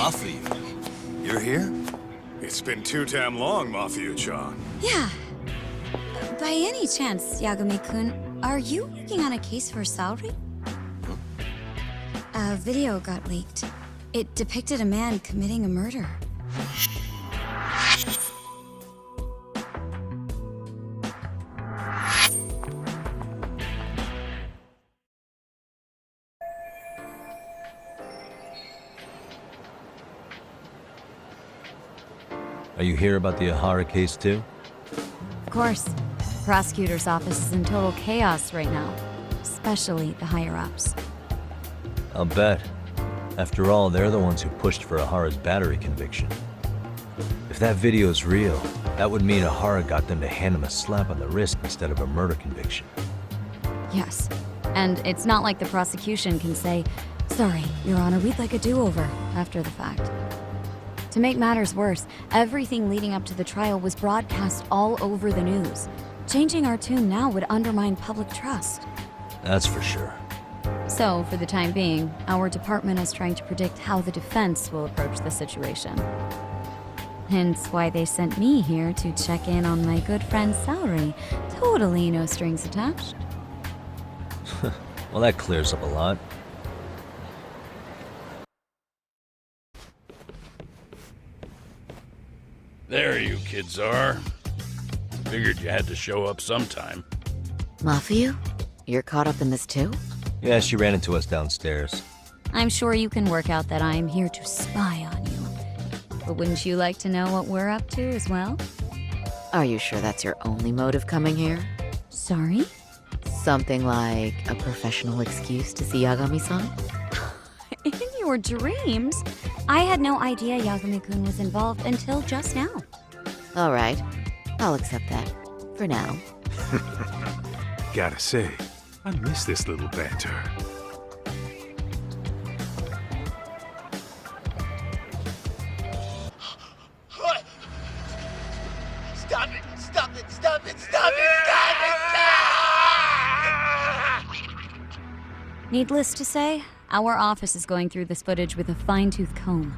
Mafia, you're here? It's been too damn long, Mafia-chan. Yeah. By any chance, Yagami-kun, are you working on a case for Saori? A video got leaked. It depicted a man committing a murder. Are you here about the Ihara case too? Of course. The prosecutor's office is in total chaos right now, especially the higher-ups. I'll bet. After all, they're the ones who pushed for Ihara's battery conviction. If that video's real, that would mean Ihara got them to hand him a slap on the wrist instead of a murder conviction. Yes. And it's not like the prosecution can say, "Sorry, Your Honor, we'd like a do-over," after the fact. To make matters worse, everything leading up to the trial was broadcast all over the news. Changing our tune now would undermine public trust. That's for sure. So, for the time being, our department is trying to predict how the defense will approach the situation. Hence why they sent me here to check in on my good friend Saori. Totally no strings attached. Well, that clears up a lot. There you kids are. Figured you had to show up sometime. Mafia? You're caught up in this too? Yeah, she ran into us downstairs. I'm sure you can work out that I'm here to spy on you. But wouldn't you like to know what we're up to as well? Are you sure that's your only motive coming here? Sorry? Something like a professional excuse to see Yagami-san? In your dreams? I had no idea Yagami-kun was involved until just now. All right, I'll accept that. For now. Gotta say, I miss this little banter. Stop it! Stop it! Stop it! Stop it! Needless to say, our office is going through this footage with a fine-tooth comb.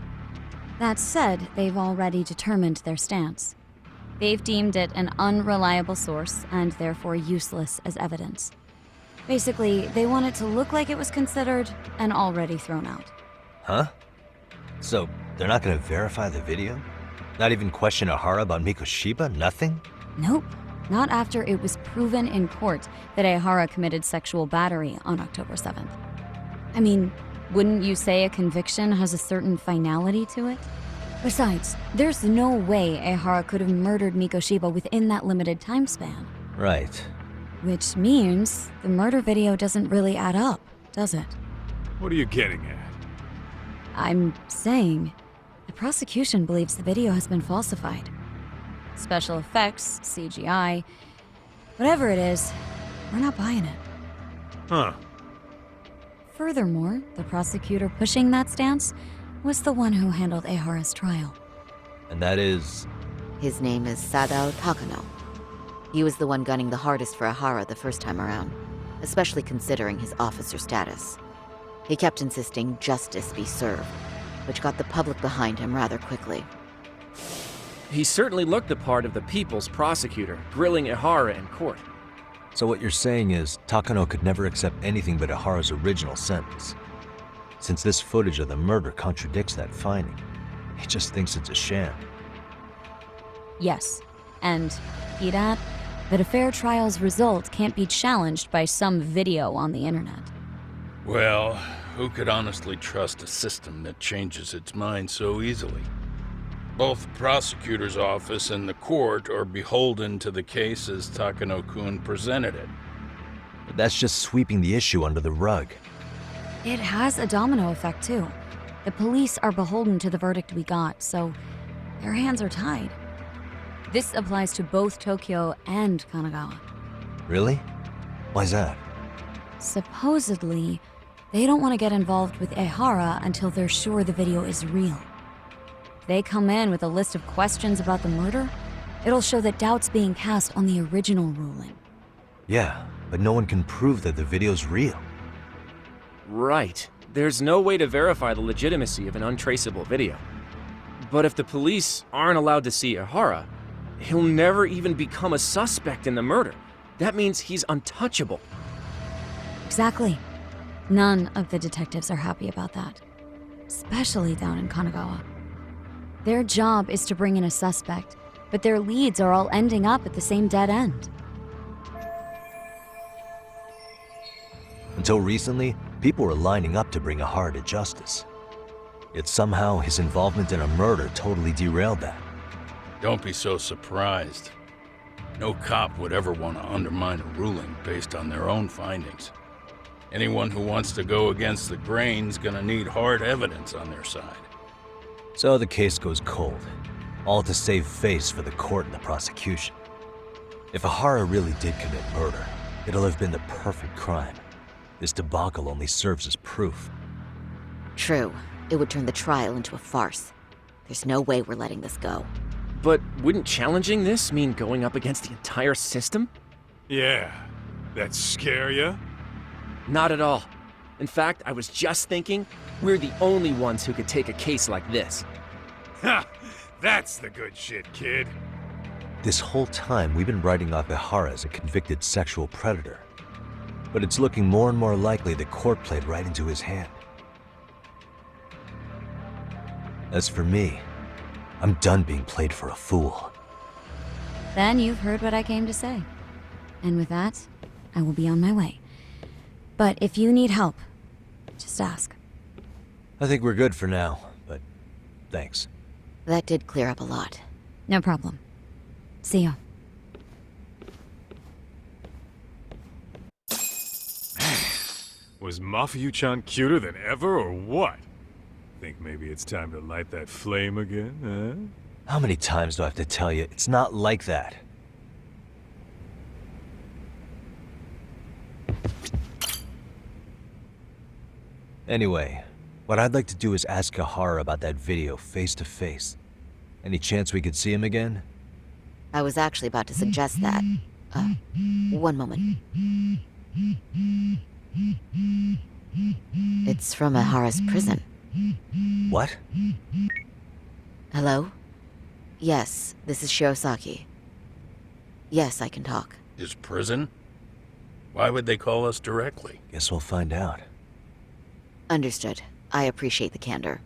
That said, they've already determined their stance. They've deemed it an unreliable source and therefore useless as evidence. Basically, they want it to look like it was considered and already thrown out. Huh? So, they're not gonna verify the video? Not even question Ihara about Mikoshiba? Nothing? Nope. Not after it was proven in court that Ihara committed sexual battery on October 7th. I mean, wouldn't you say a conviction has a certain finality to it? Besides, there's no way Ihara could have murdered Mikoshiba within that limited time span. Right. Which means the murder video doesn't really add up, does it? What are you getting at? I'm saying the prosecution believes the video has been falsified. Special effects, CGI, whatever it is, we're not buying it. Huh. Furthermore, the prosecutor pushing that stance was the one who handled Ihara's trial. And that is... His name is Sadao Takano. He was the one gunning the hardest for Ihara the first time around, especially considering his officer status. He kept insisting justice be served, which got the public behind him rather quickly. He certainly looked the part of the people's prosecutor, grilling Ihara in court. So what you're saying is, Takano could never accept anything but Ihara's original sentence. Since this footage of the murder contradicts that finding, he just thinks it's a sham. Yes, and he'd add that a fair trial's result can't be challenged by some video on the internet. Well, who could honestly trust a system that changes its mind so easily? Both the prosecutor's office and the court are beholden to the case as Takano-kun presented it. But that's just sweeping the issue under the rug. It has a domino effect, too. The police are beholden to the verdict we got, so their hands are tied. This applies to both Tokyo and Kanagawa. Really? Why's that? Supposedly, they don't want to get involved with Ihara until they're sure the video is real. If they come in with a list of questions about the murder, it'll show that doubt's being cast on the original ruling. Yeah, but no one can prove that the video's real. Right. there's no way to verify the legitimacy of an untraceable video. But if the police aren't allowed to see Ihara, he'll never even become a suspect in the murder. That means he's untouchable. Exactly. None of the detectives are happy about that. Especially down in Kanagawa. Their job is to bring in a suspect, but their leads are all ending up at the same dead end. Until recently, people were lining up to bring Ihara to justice. Yet somehow his involvement in a murder totally derailed that. Don't be so surprised. No cop would ever want to undermine a ruling based on their own findings. Anyone who wants to go against the grain's gonna need hard evidence on their side. So the case goes cold, all to save face for the court and the prosecution. If Ihara really did commit murder, it'll have been the perfect crime. This debacle only serves as proof. True. It would turn the trial into a farce. There's no way we're letting this go. But wouldn't challenging this mean going up against the entire system? Yeah. That scare ya? Not at all. In fact, I was just thinking, we're the only ones who could take a case like this. Ha! That's the good shit, kid. This whole time, we've been writing off Ihara as a convicted sexual predator. But it's looking more and more likely the court played right into his hand. As for me, I'm done being played for a fool. Then you've heard what I came to say. And with that, I will be on my way. But if you need help, just ask. I think we're good for now, but thanks. That did clear up a lot. No problem. See you. Was Mafuyu-chan cuter than ever, or what? Think maybe it's time to light that flame again, How many times do I have to tell you, it's not like that? Anyway, what I'd like to do is ask Ihara about that video face to face. Any chance we could see him again? I was actually about to suggest that. One moment. It's from Ihara's prison. What? Hello? Yes, this is Shirosaki. Yes, I can talk. His prison? Why would they call us directly? Guess we'll find out. Understood. I appreciate the candor.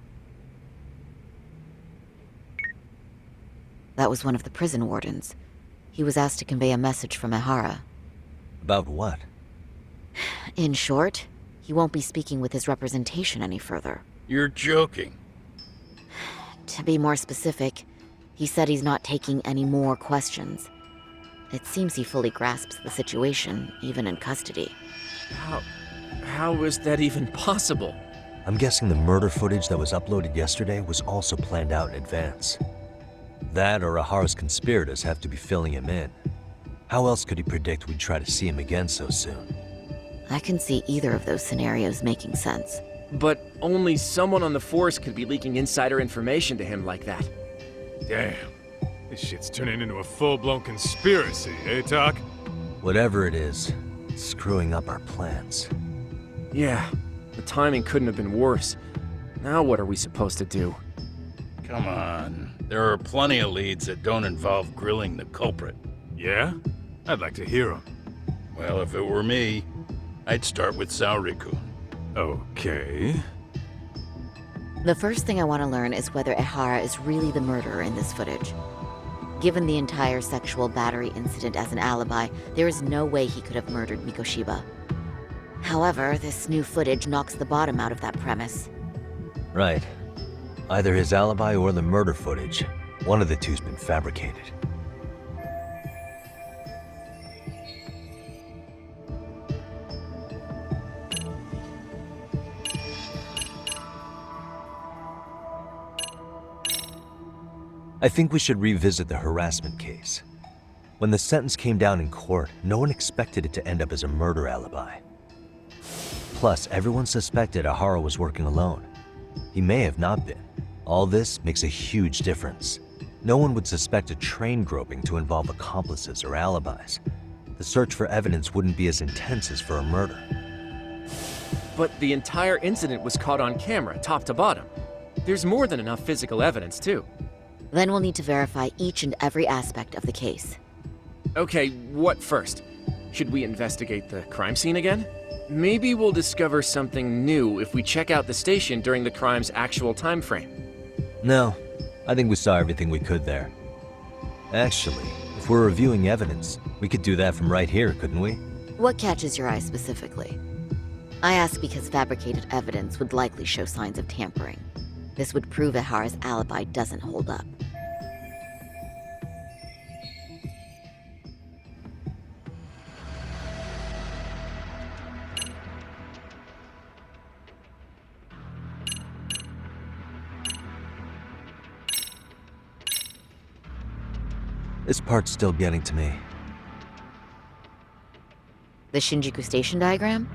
That was one of the prison wardens. He was asked to convey a message from Ihara. About what? In short, he won't be speaking with his representation any further. You're joking. To be more specific, he said he's not taking any more questions. It seems he fully grasps the situation, even in custody. How is that even possible? I'm guessing the murder footage that was uploaded yesterday was also planned out in advance. That or Ihara's conspirators have to be filling him in. How else could he predict we'd try to see him again so soon? I can see either of those scenarios making sense. But only someone on the force could be leaking insider information to him like that. Damn. This shit's turning into a full-blown conspiracy, eh, Doc? Whatever it is, it's screwing up our plans. Yeah, the timing couldn't have been worse. Now what are we supposed to do? Come on. There are plenty of leads that don't involve grilling the culprit. Yeah? I'd like to hear them. Well, if it were me, I'd start with Saori-kun. Okay. The first thing I want to learn is whether Ihara is really the murderer in this footage. Given the entire sexual battery incident as an alibi, there is no way he could have murdered Mikoshiba. However, this new footage knocks the bottom out of that premise. Right. Either his alibi or the murder footage. One of the two's been fabricated. I think we should revisit the harassment case. When the sentence came down in court, no one expected it to end up as a murder alibi. Plus, everyone suspected Ihara was working alone. He may have not been. All this makes a huge difference. No one would suspect a train groping to involve accomplices or alibis. The search for evidence wouldn't be as intense as for a murder. But the entire incident was caught on camera, top to bottom. There's more than enough physical evidence, too. Then we'll need to verify each and every aspect of the case. Okay, what first? Should we investigate the crime scene again? Maybe we'll discover something new if we check out the station during the crime's actual time frame. No, I think we saw everything we could there. Actually, if we're reviewing evidence, we could do that from right here, couldn't we? What catches your eye specifically? I ask because fabricated evidence would likely show signs of tampering. This would prove Ihara's alibi doesn't hold up. This part's still getting to me. The Shinjuku Station diagram?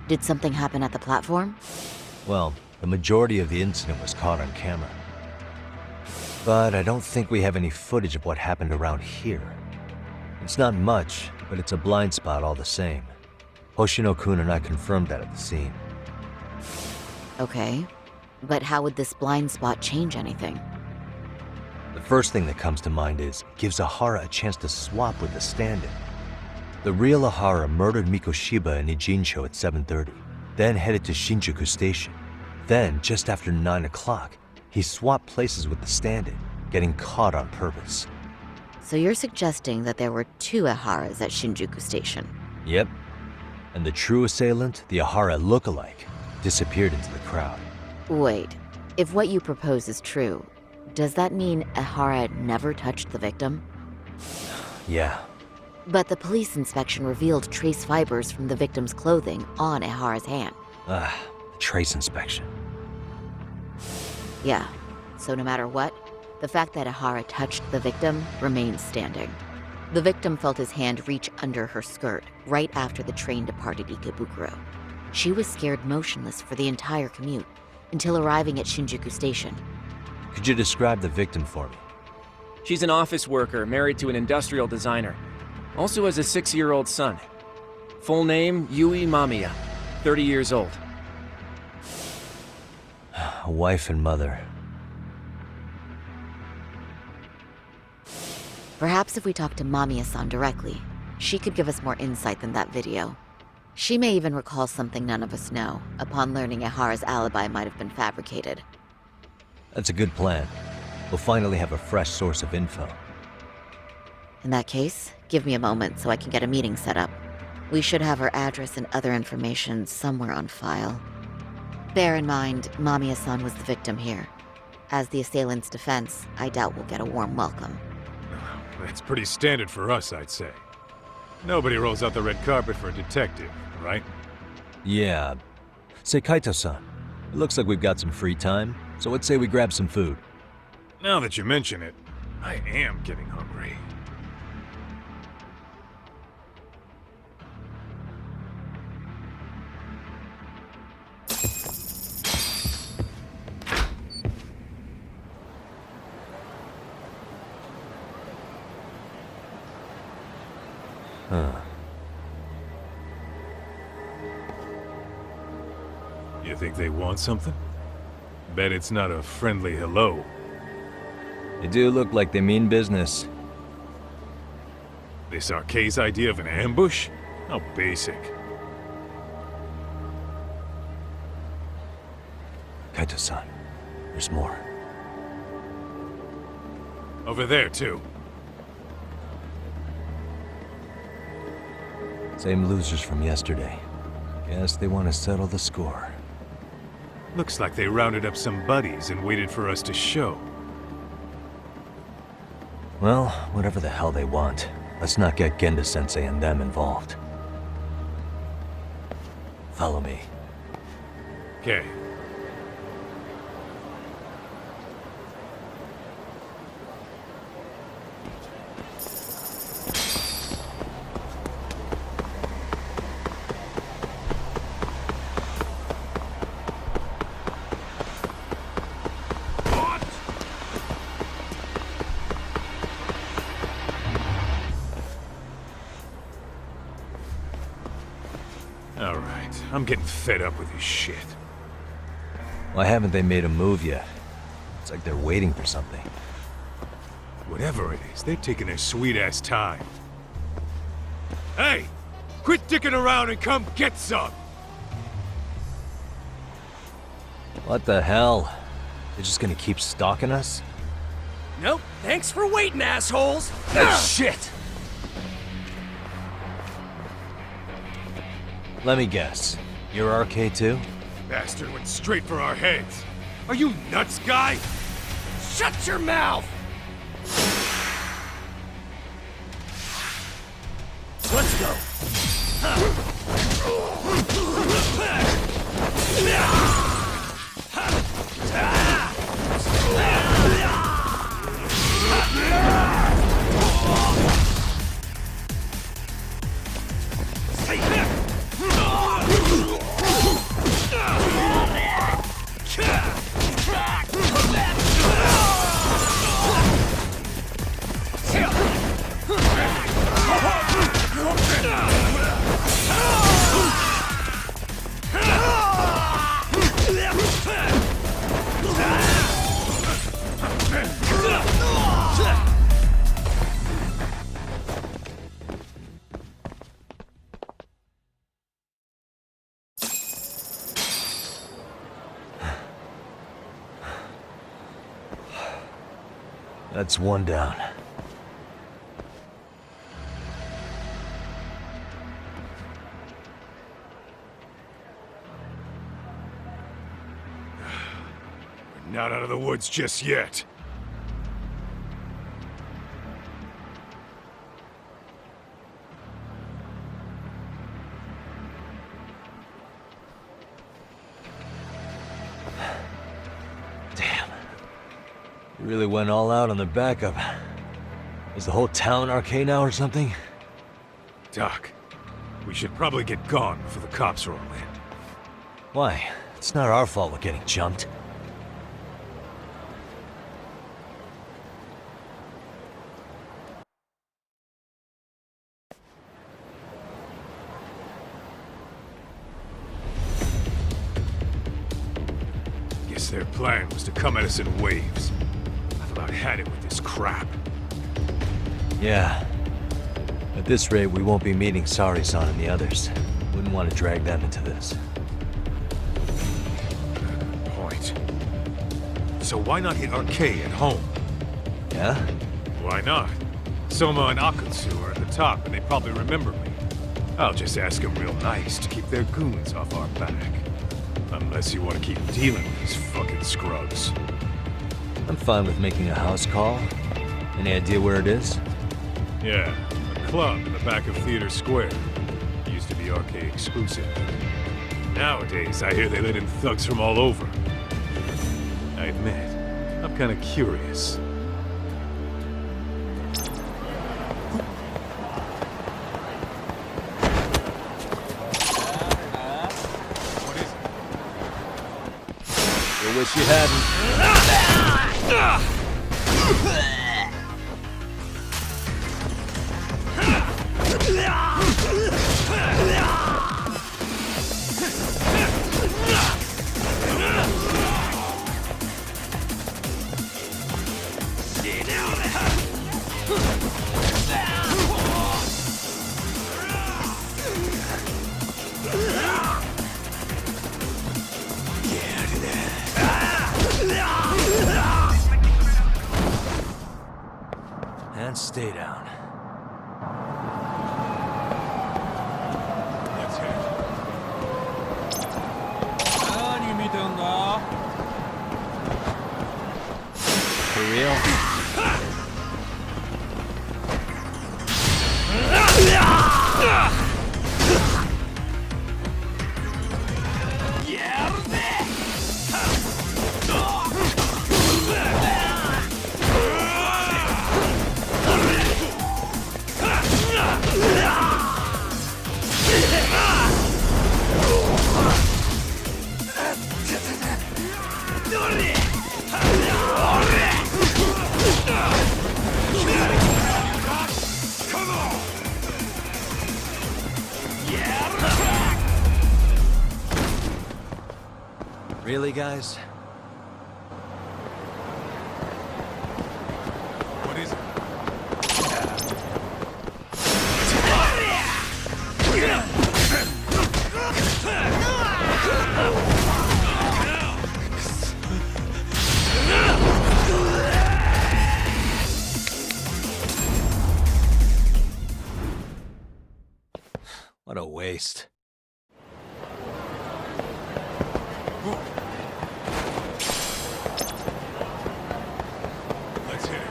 Did something happen at the platform? Well, the majority of the incident was caught on camera. But I don't think we have any footage of what happened around here. It's not much, but it's a blind spot all the same. Hoshino-kun and I confirmed that at the scene. Okay, but how would this blind spot change anything? The first thing that comes to mind is it gives Ihara a chance to swap with the stand-in. The real Ihara murdered Mikoshiba in Ijincho at 7:30, then headed to Shinjuku Station. Then, just after 9 o'clock, he swapped places with the stand-in, getting caught on purpose. So you're suggesting that there were two Iharas at Shinjuku Station? Yep. And the true assailant, the Ihara lookalike, disappeared into the crowd. Wait, if what you propose is true, does that mean Ihara never touched the victim? Yeah. But the police inspection revealed trace fibers from the victim's clothing on Ihara's hand. Trace inspection. Yeah, so no matter what, the fact that Ihara touched the victim remains standing. The victim felt his hand reach under her skirt right after the train departed Ikebukuro. She was scared motionless for the entire commute until arriving at Shinjuku Station. Could you describe the victim for me? She's an office worker married to an industrial designer. Also has a 6-year-old son. Full name, Yui Mamiya, 30 years old. A wife and mother. Perhaps if we talk to Mamiya-san directly, she could give us more insight than that video. She may even recall something none of us know, upon learning Ihara's alibi might have been fabricated. That's a good plan. We'll finally have a fresh source of info. In that case, give me a moment so I can get a meeting set up. We should have her address and other information somewhere on file. Bear in mind, Mamiya-san was the victim here. As the assailant's defense, I doubt we'll get a warm welcome. That's pretty standard for us, I'd say. Nobody rolls out the red carpet for a detective, right? Yeah. Say, Kaito-san, it looks like we've got some free time, so let's say we grab some food. Now that you mention it, I am getting hungry. You think they want something? Bet it's not a friendly hello. They do look like they mean business. This Arcade's idea of an ambush? How basic. Kaito-san, there's more. Over there, too. Same losers from yesterday. Guess they want to settle the score. Looks like they rounded up some buddies and waited for us to show. Well, whatever the hell they want, let's not get Genda-sensei and them involved. Follow me. Okay. All right, I'm getting fed up with this shit. Why haven't they made a move yet? It's like they're waiting for something. Whatever it is, they're taking their sweet-ass time. Hey! Quit dicking around and come get some! What the hell? They're just gonna keep stalking us? Nope. Thanks for waiting, assholes. Shit! Let me guess. You're RK too? Bastard went straight for our heads. Are you nuts, guy? Shut your mouth. Let's go. That's one down. We're not out of the woods just yet. Damn. You really went all out on the backup. Is the whole town RK now or something? Doc, we should probably get gone before the cops roll in. Why? It's not our fault we're getting jumped. Guess their plan was to come at us in waves. I've about had it with this crap. Yeah. At this rate, we won't be meeting Sari-san and the others. Wouldn't want to drag them into this. Point. So why not hit RK at home? Yeah? Why not? Soma and Akutsu are at the top, and they probably remember me. I'll just ask them real nice to keep their goons off our back. Unless you want to keep dealing with these fucking scrubs. I'm fine with making a house call. Any idea where it is? Yeah, a club in the back of Theater Square. Used to be RK exclusive. Nowadays, I hear they let in thugs from all over. I admit, I'm kind of curious. I wish you hadn't. And stay down. Let's head. For real? Really, guys? What is it? What a waste. Let's hit it.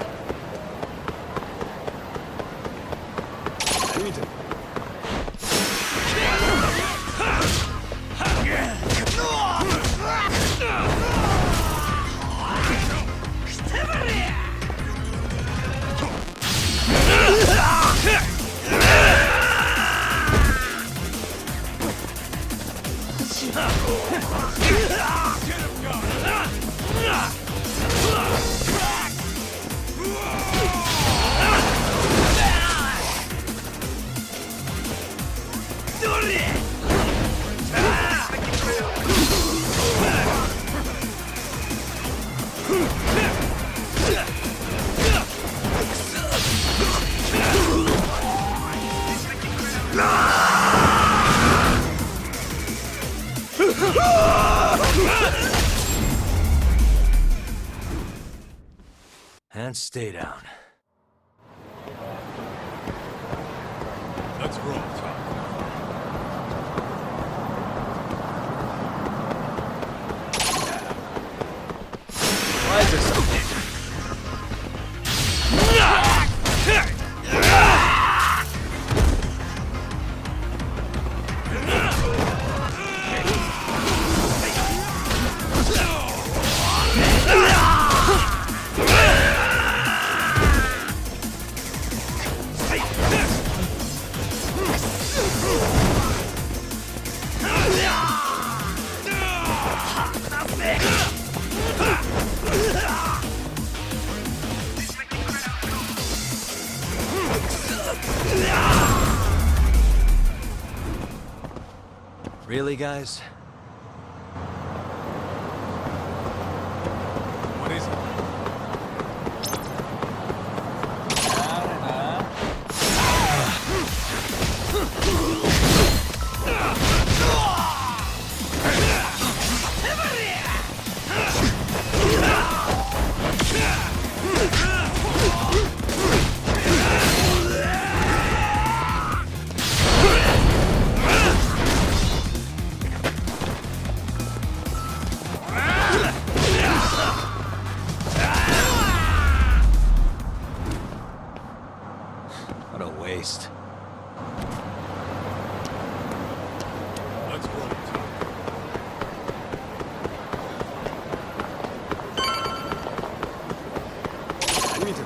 I need to... And stay down. Let's roll, Tom. Why is there something? Really, guys? What is it? What a waste. Let's roll, Tom. I need to...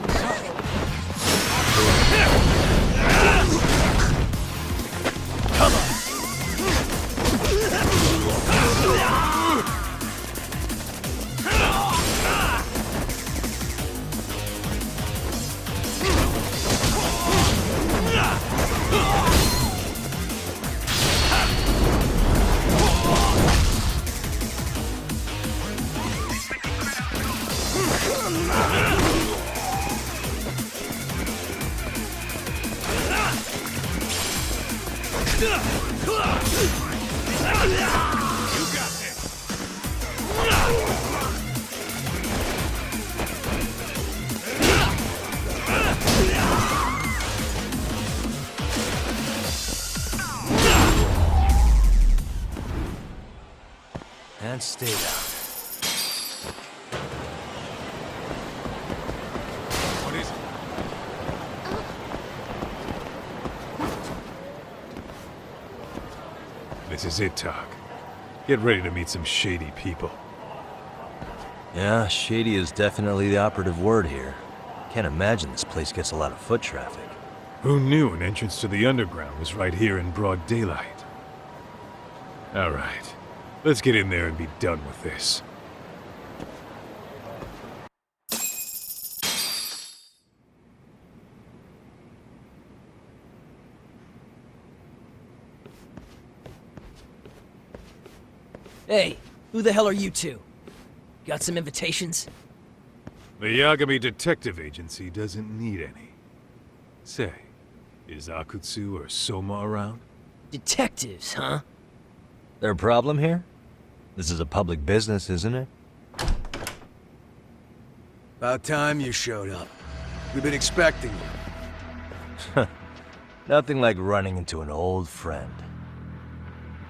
And stay down. What is it? This is it, Talk. Get ready to meet some shady people. Yeah, shady is definitely the operative word here. Can't imagine this place gets a lot of foot traffic. Who knew an entrance to the underground was right here in broad daylight? All right, let's get in there and be done with this. Hey, Who the hell are you two? Got some invitations? The Yagami Detective Agency doesn't need any. Say, is Akutsu or Soma around? Detectives, huh? There a problem here? This is a public business, isn't it? About time you showed up. We've been expecting you. Nothing like running into an old friend.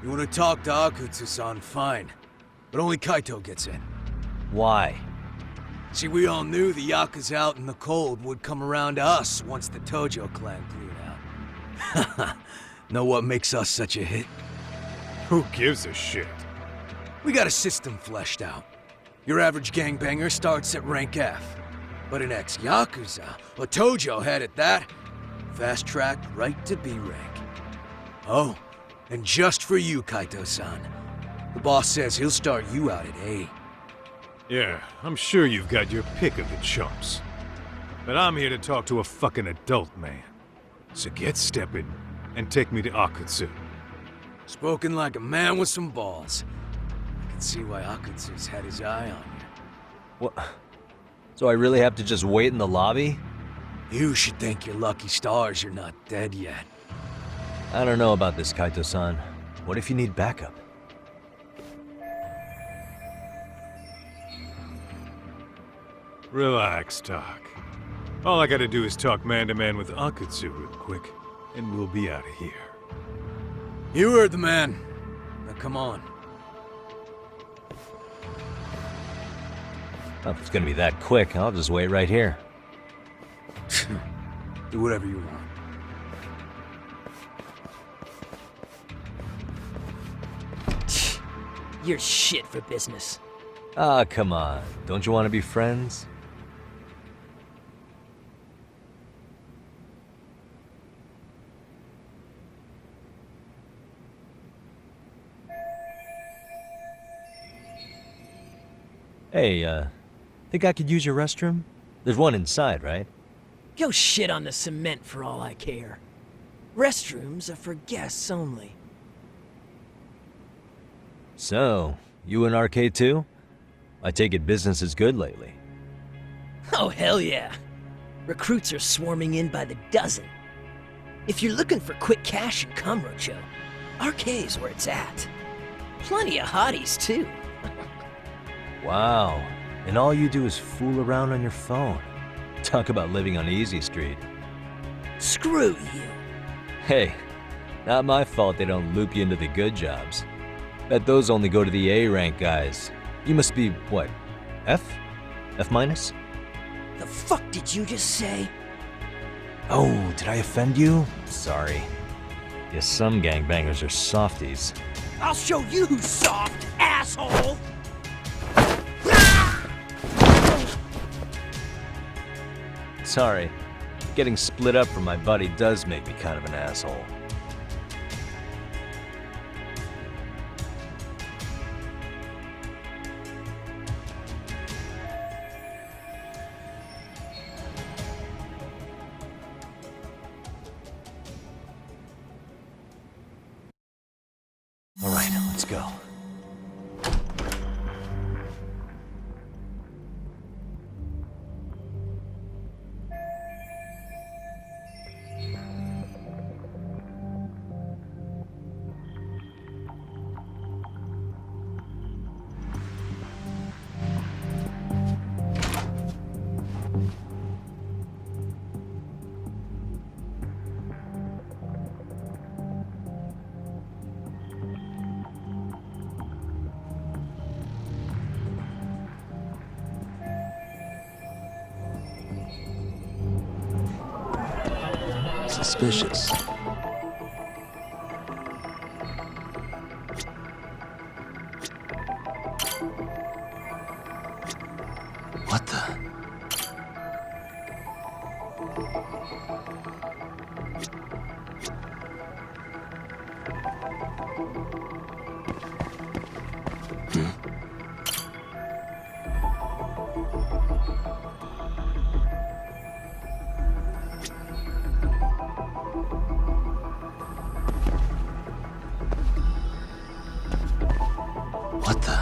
You want to talk to Akutsu-san, fine. But only Kaito gets in. Why? See, we all knew the Yakuza out in the cold would come around to us once the Tojo clan cleared out. Know what makes us such a hit? Who gives a shit? We got a system fleshed out. Your average gangbanger starts at rank F. But an ex-Yakuza, a Tojo head at that, fast-tracked right to B rank. Oh, and just for you, Kaito-san. The boss says he'll start you out at A. Yeah, I'm sure you've got your pick of the chumps. But I'm here to talk to a fucking adult man. So get stepping and take me to Akutsu. Spoken like a man with some balls. I can see why Akutsu's had his eye on What? So I really have to just wait in the lobby? you. You should thank your lucky stars you're not dead yet. I don't know about this, Kaito-san. What if you need backup? Relax, Doc. All I gotta do is talk man-to-man with Akutsu real quick, and we'll be out of here. You heard the man. Now come on. Well, if it's gonna be that quick, I'll just wait right here. Do whatever you want. You're shit for business. Ah, come on. Don't you want to be friends? Hey, think I could use your restroom? There's one inside, right? Go shit on the cement for all I care. Restrooms are for guests only. So, you in RK too? I take it business is good lately. Oh, hell yeah. Recruits are swarming in by the dozen. If you're looking for quick cash in Kamurocho, RK's where it's at. Plenty of hotties, too. Wow. And all you do is fool around on your phone. Talk about living on Easy Street. Screw you. Hey, not my fault they don't loop you into the good jobs. Bet those only go to the A-rank guys. You must be, what, F? F minus? The fuck did you just say? Oh, did I offend you? Sorry. Guess some gangbangers are softies. I'll show you who's soft, asshole! Sorry. Getting split up from my buddy does make me kind of an asshole. All right, let's go. Suspicious. What the? What the?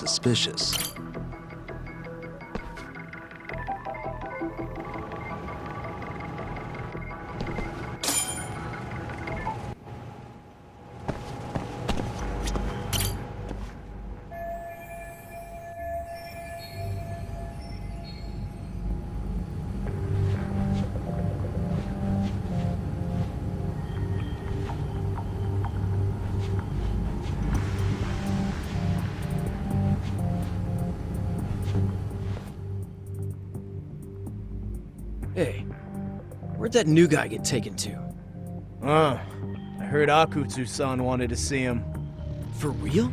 suspicious. Hey, where'd that new guy get taken to? I heard Akutsu-san wanted to see him. For real?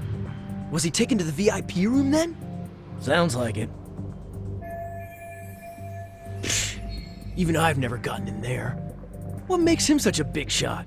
Was he taken to the VIP room then? Sounds like it. Even I've never gotten in there. What makes him such a big shot?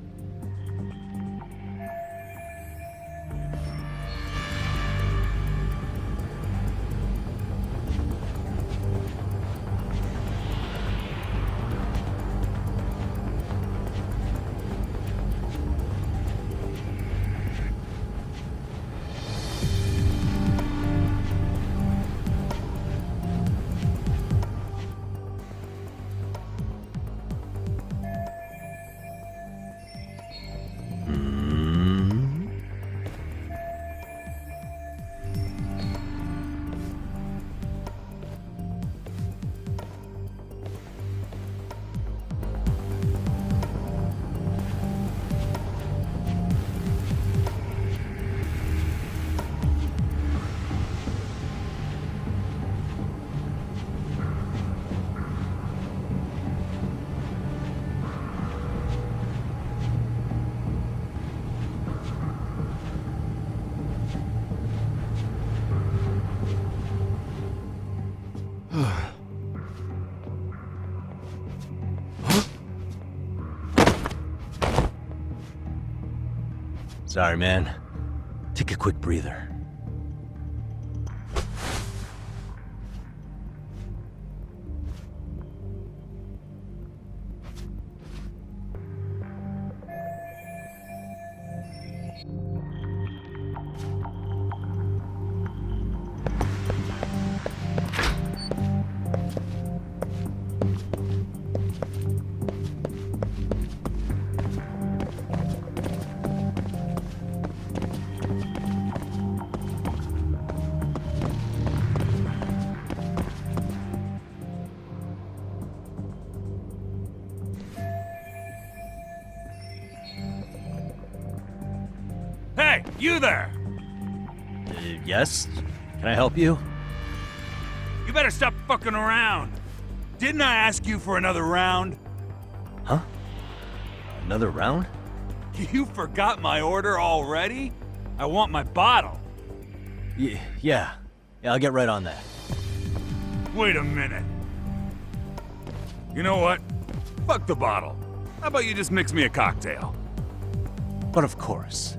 Sorry, man. Take a quick breather. Hey, you there! Yes? Can I help you? You better stop fucking around. Didn't I ask you for another round? Huh? Another round? You forgot my order already? I want my bottle. Yeah, I'll get right on that. Wait a minute. You know what? Fuck the bottle. How about you just mix me a cocktail? But of course.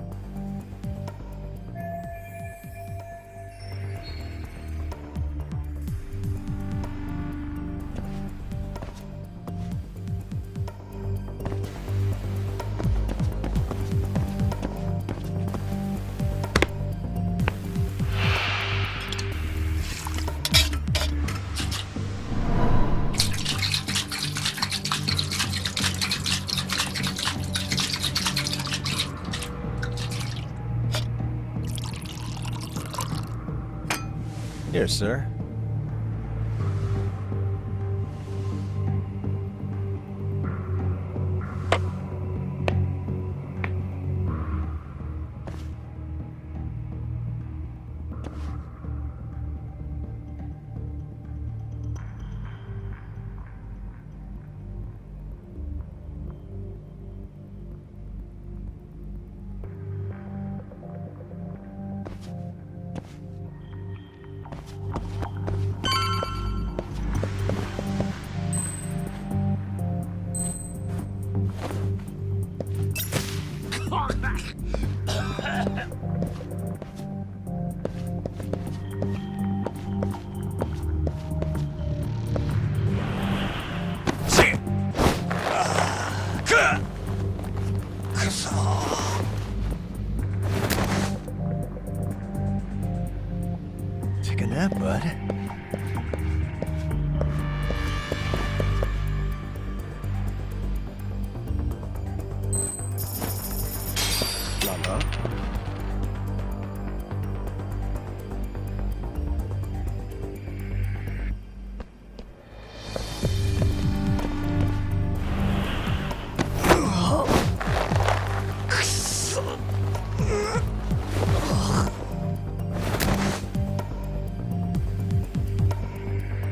Here, sir.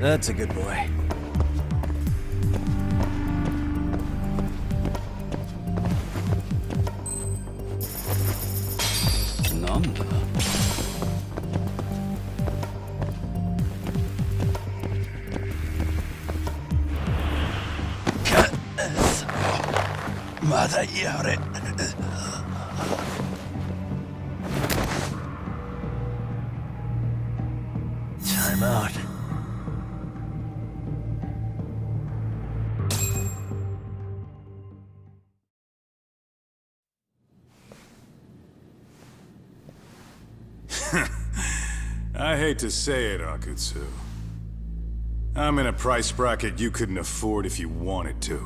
That's a good boy. Nanda. まだやれ。Time out. I hate to say it, Akutsu. I'm in a price bracket you couldn't afford if you wanted to.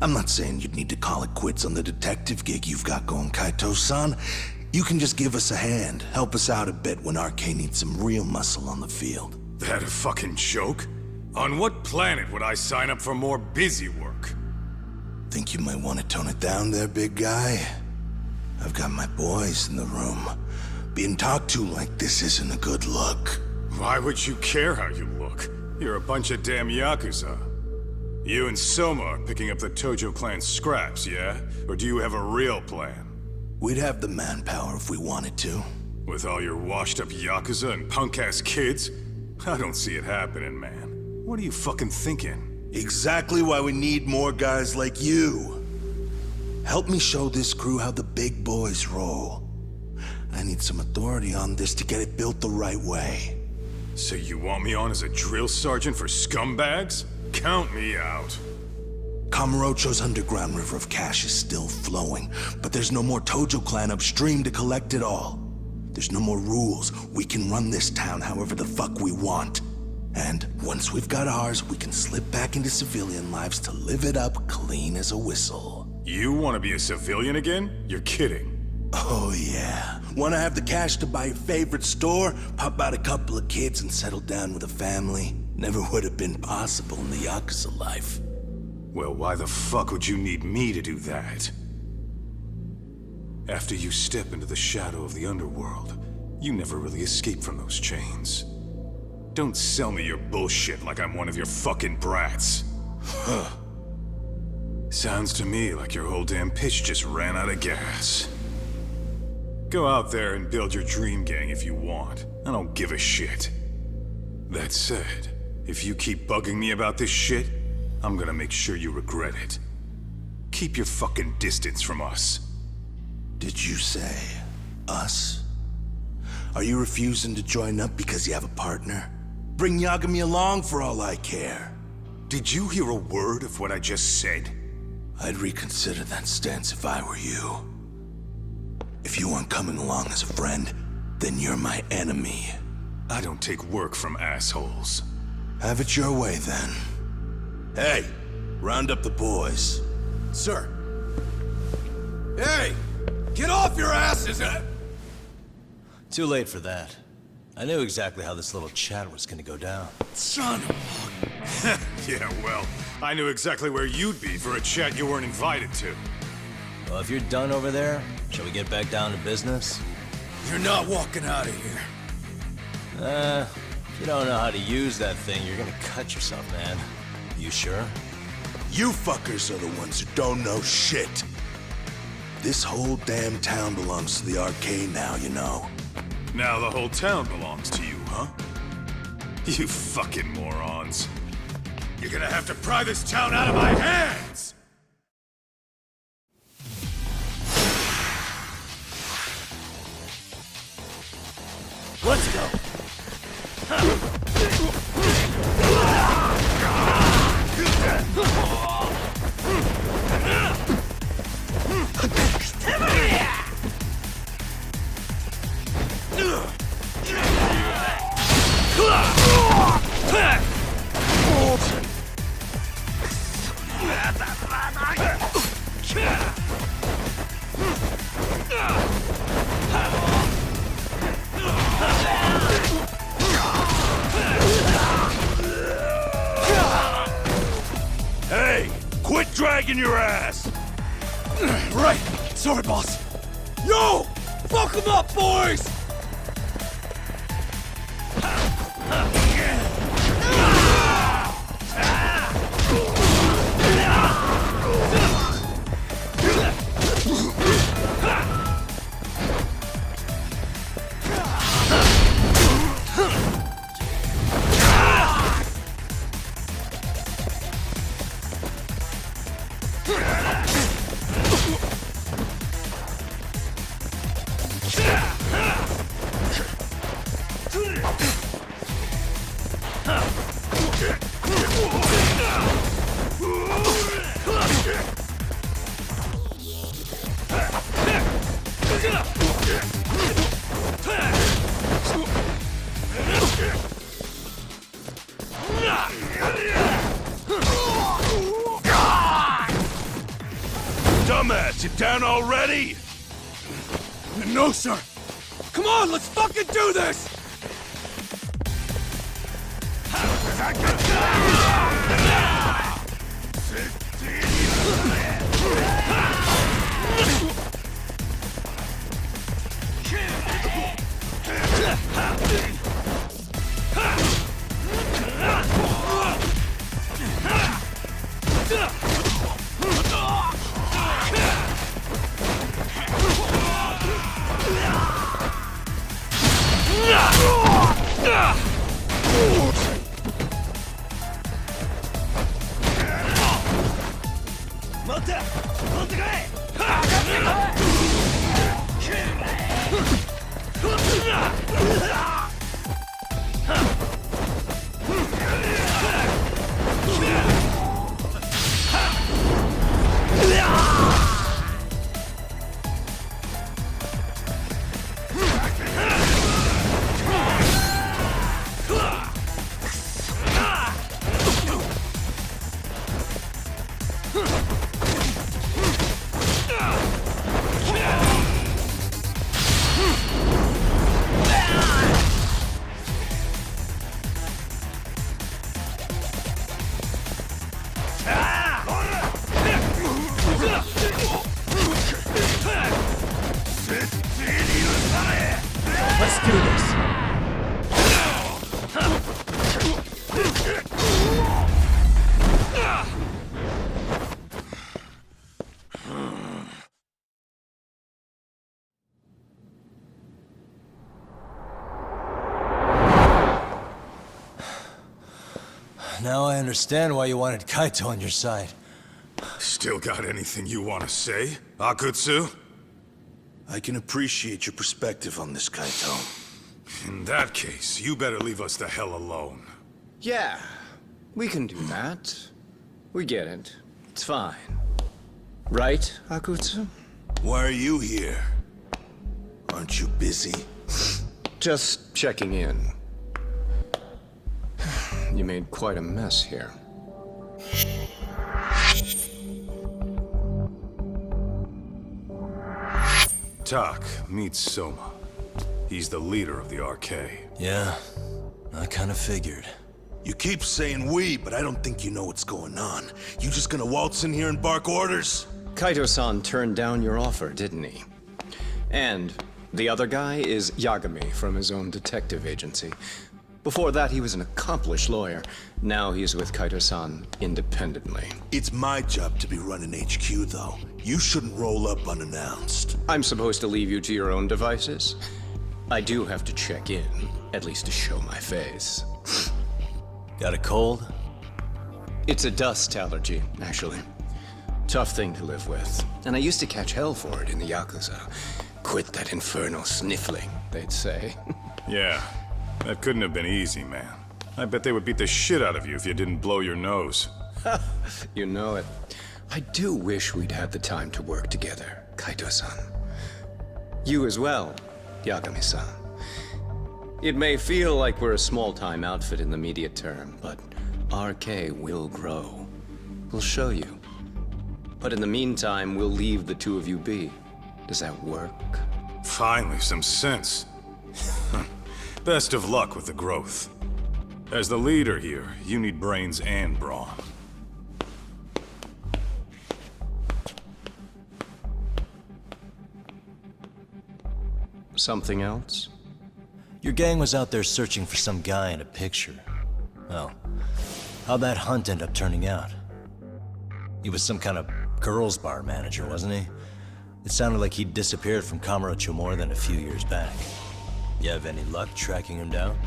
I'm not saying you'd need to call it quits on the detective gig you've got going, Kaito-san. You can just give us a hand, help us out a bit when RK needs some real muscle on the field. That a fucking joke? On what planet would I sign up for more busy work? Think you might want to tone it down there, big guy? I've got my boys in the room. Being talked to like this isn't a good look. Why would you care how you look? You're a bunch of damn Yakuza. You and Soma are picking up the Tojo clan's scraps, yeah? Or do you have a real plan? We'd have the manpower if we wanted to. With all your washed-up Yakuza and punk-ass kids? I don't see it happening, man. What are you fucking thinking? Exactly why we need more guys like you. Help me show this crew how the big boys roll. I need some authority on this to get it built the right way. So you want me on as a drill sergeant for scumbags? Count me out. Kamurocho's underground river of cash is still flowing, but there's no more Tojo clan upstream to collect it all. There's no more rules. We can run this town however the fuck we want. And once we've got ours, we can slip back into civilian lives to live it up clean as a whistle. You want to be a civilian again? You're kidding. Oh yeah. Want to have the cash to buy your favorite store, pop out a couple of kids and settle down with a family? Never would have been possible in the Yakuza life. Well, why the fuck would you need me to do that? After you step into the shadow of the underworld, you never really escape from those chains. Don't sell me your bullshit like I'm one of your fucking brats. Huh. Sounds to me like your whole damn pitch just ran out of gas. Go out there and build your dream gang if you want. I don't give a shit. That said, if you keep bugging me about this shit, I'm gonna make sure you regret it. Keep your fucking distance from us. Did you say us? Are you refusing to join up because you have a partner? Bring Yagami along for all I care. Did you hear a word of what I just said? I'd reconsider that stance if I were you. If you aren't coming along as a friend, then you're my enemy. I don't take work from assholes. Have it your way, then. Hey, round up the boys. Sir. Hey! Get off your asses! Too late for that. I knew exactly how this little chat was gonna go down. Son of Yeah, well, I knew exactly where you'd be for a chat you weren't invited to. Well, if you're done over there, shall we get back down to business? You're not walking out of here. If you don't know how to use that thing, you're gonna cut yourself, man. You sure? You fuckers are the ones who don't know shit. This whole damn town belongs to the arcade now, you know. Now the whole town belongs to you, huh? You fucking morons. You're gonna have to pry this town out of my hands! Let's go. Hey! Quit dragging your ass! Right! Sorry, boss. Yo! Fuck them up, boys! Sit down already! No, sir! Come on, let's fucking do this! Let's do this. Now I understand why you wanted Kaito on your side. Still got anything you want to say, Akutsu? I can appreciate your perspective on this, Kaito. In that case, you better leave us the hell alone. Yeah, we can do that. We get it. It's fine. Right, Akutsu? Why are you here? Aren't you busy? Just checking in. You made quite a mess here. Tak, meet Soma. He's the leader of the RK. Yeah, I kind of figured. You keep saying we, but I don't think you know what's going on. You just gonna waltz in here and bark orders? Kaito-san turned down your offer, didn't he? And the other guy is Yagami from his own detective agency. Before that, he was an accomplished lawyer. Now he's with Kaito-san independently. It's my job to be running HQ, though. You shouldn't roll up unannounced. I'm supposed to leave you to your own devices? I do have to check in, at least to show my face. Got a cold? It's a dust allergy, actually. Tough thing to live with. And I used to catch hell for it in the Yakuza. Quit that infernal sniffling, they'd say. Yeah, that couldn't have been easy, man. I bet they would beat the shit out of you if you didn't blow your nose. You know it. I do wish we'd had the time to work together, Kaito-san. You as well, Yagami-san. It may feel like we're a small-time outfit in the immediate term, but RK will grow. We'll show you. But in the meantime, we'll leave the two of you be. Does that work? Finally, some sense. Best of luck with the growth. As the leader here, you need brains and brawn. Something else? Your gang was out there searching for some guy in a picture. Well, how'd that hunt end up turning out? He was some kind of girls' bar manager, wasn't he? It sounded like he'd disappeared from Kamurocho more than a few years back. You have any luck tracking him down?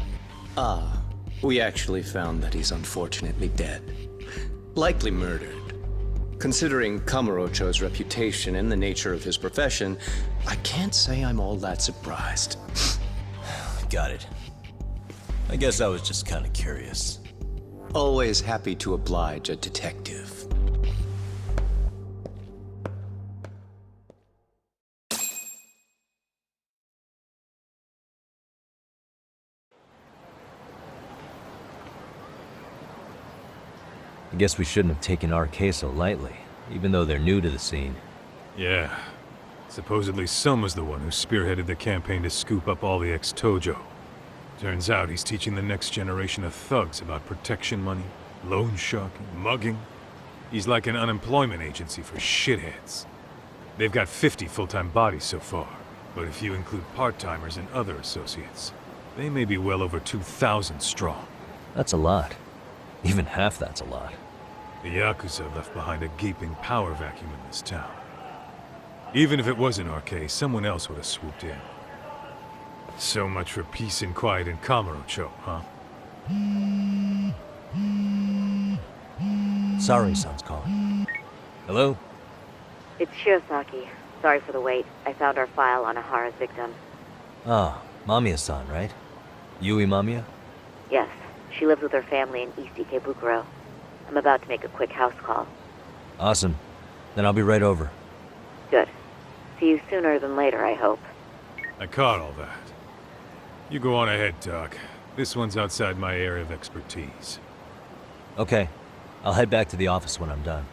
We actually found that he's unfortunately dead. Likely murdered. Considering Kamurocho's reputation and the nature of his profession, I can't say I'm all that surprised. Got it. I guess I was just kind of curious. Always happy to oblige a detective. I guess we shouldn't have taken RK so lightly, even though they're new to the scene. Yeah. Supposedly Sun was the one who spearheaded the campaign to scoop up all the ex-Tojo. Turns out he's teaching the next generation of thugs about protection money, loan sharking, mugging. He's like an unemployment agency for shitheads. They've got 50 full-time bodies so far, but if you include part-timers and other associates, they may be well over 2,000 strong. That's a lot. Even half that's a lot. The Yakuza left behind a gaping power vacuum in this town. Even if it wasn't RK, someone else would have swooped in. So much for peace and quiet in Kamurocho, huh? Sorry, Son's calling. Hello? It's Shirosaki. Sorry for the wait. I found our file on Ahara's victim. Ah, Mamiya-san, right? Yui Mamiya? Yes, she lives with her family in East Ikebukuro. I'm about to make a quick house call. Awesome. Then I'll be right over. Good. See you sooner than later, I hope. I caught all that. You go on ahead, Doc. This one's outside my area of expertise. Okay. I'll head back to the office when I'm done.